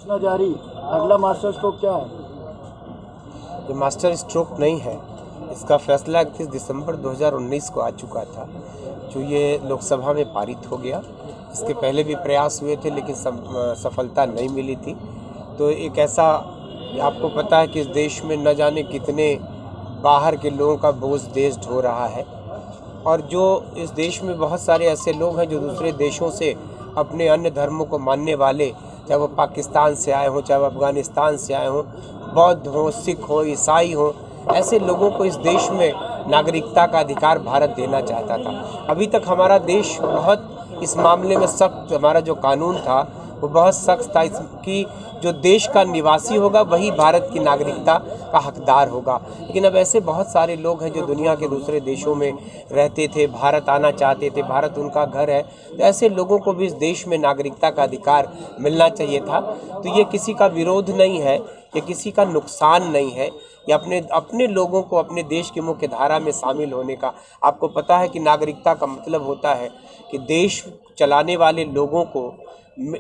सूचना जारी, अगला मास्टर स्ट्रोक क्या है? ये मास्टर स्ट्रोक नहीं है, इसका फैसला 31 दिसंबर 2019 को आ चुका था, जो ये लोकसभा में पारित हो गया। इसके पहले भी प्रयास हुए थे लेकिन सफलता नहीं मिली थी। तो एक ऐसा, आपको पता है कि इस देश में न जाने कितने बाहर के लोगों का बोझ देश ढो रहा है, और जो इस देश में बहुत सारे ऐसे लोग हैं जो दूसरे देशों से अपने अन्य धर्मों को मानने वाले, चाहे वो पाकिस्तान से आए हों, चाहे वो अफ़गानिस्तान से आए हों, बौद्ध हों, सिख हो, ईसाई हों, ऐसे लोगों को इस देश में नागरिकता का अधिकार भारत देना चाहता था। अभी तक हमारा देश बहुत इस मामले में सख्त, हमारा जो कानून था वो बहुत सख्त था, इसकी जो देश का निवासी होगा वही भारत की नागरिकता का हकदार होगा। लेकिन अब ऐसे बहुत सारे लोग हैं जो दुनिया के दूसरे देशों में रहते थे, भारत आना चाहते थे, भारत उनका घर है, तो ऐसे लोगों को भी इस देश में नागरिकता का अधिकार मिलना चाहिए था। तो ये किसी का विरोध नहीं है, ये किसी का नुकसान नहीं है, ये अपने लोगों को अपने देश की मुख्य धारा में शामिल होने का। आपको पता है कि नागरिकता का मतलब होता है कि देश चलाने वाले लोगों को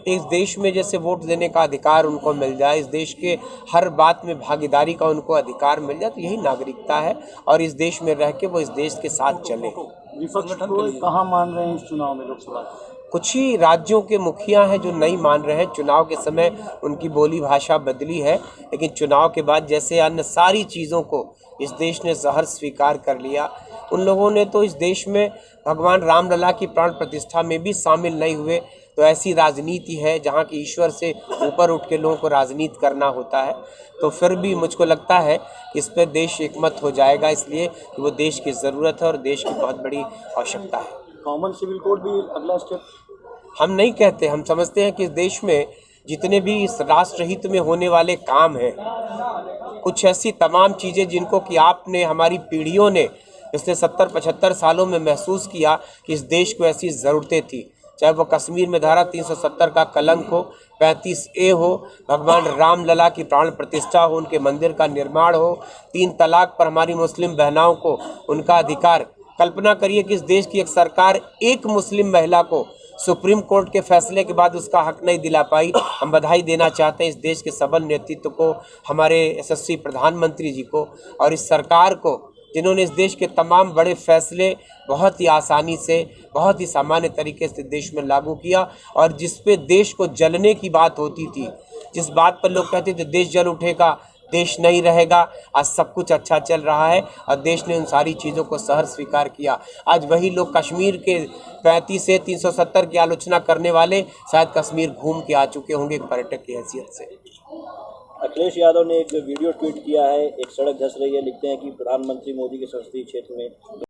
इस देश में जैसे वोट देने का अधिकार उनको मिल जाए, इस देश के हर बात में भागीदारी का उनको अधिकार मिल जाए, तो यही नागरिकता है। और इस देश में रह के वो इस देश के साथ चले। विपक्ष को कहाँ मान रहे हैं इस चुनाव में लोकसभा? कुछ ही राज्यों के मुखिया हैं जो नहीं मान रहे हैं। चुनाव के समय उनकी बोली भाषा बदली है, लेकिन चुनाव के बाद जैसे अन्य सारी चीज़ों को इस देश ने सहर्ष स्वीकार कर लिया, उन लोगों ने तो इस देश में भगवान रामलला की प्राण प्रतिष्ठा में भी शामिल नहीं हुए। तो ऐसी राजनीति है जहाँ की ईश्वर से ऊपर उठ के लोगों को राजनीति करना होता है। तो फिर भी मुझको लगता है कि इस पर देश एकमत हो जाएगा, इसलिए कि वो देश की ज़रूरत है और देश की बहुत बड़ी आवश्यकता है। कॉमन सिविल कोड भी अगला स्टेप? हम नहीं कहते, हम समझते हैं कि इस देश में जितने भी इस राष्ट्रहित में होने वाले काम हैं, कुछ ऐसी तमाम चीज़ें जिनको कि आपने, हमारी पीढ़ियों ने पिछले 70-75 सालों में महसूस किया कि इस देश को ऐसी ज़रूरतें थी, चाहे वो कश्मीर में धारा 370 का कलंक हो, 35A हो, भगवान रामलला की प्राण प्रतिष्ठा हो, उनके मंदिर का निर्माण हो, 3 तलाक पर हमारी मुस्लिम बहनाओं को उनका अधिकार। कल्पना करिए कि इस देश की एक सरकार एक मुस्लिम महिला को सुप्रीम कोर्ट के फैसले के बाद उसका हक नहीं दिला पाई। हम बधाई देना चाहते हैं इस देश के सबल नेतृत्व को, हमारे यशस्वी प्रधानमंत्री जी को और इस सरकार को, जिन्होंने इस देश के तमाम बड़े फैसले बहुत ही आसानी से, बहुत ही सामान्य तरीके से देश में लागू किया। और जिस पे देश को जलने की बात होती थी, जिस बात पर लोग कहते थे देश जल उठेगा, देश नहीं रहेगा, आज सब कुछ अच्छा चल रहा है और देश ने उन सारी चीज़ों को सहर्ष स्वीकार किया। आज वही लोग कश्मीर के 35 से 370 की आलोचना करने वाले शायद कश्मीर घूम के आ चुके होंगे एक पर्यटक की हैसियत से। अखिलेश यादव ने एक वीडियो ट्वीट किया है, एक सड़क धंस रही है, लिखते हैं कि प्रधानमंत्री मोदी के संसदीय क्षेत्र में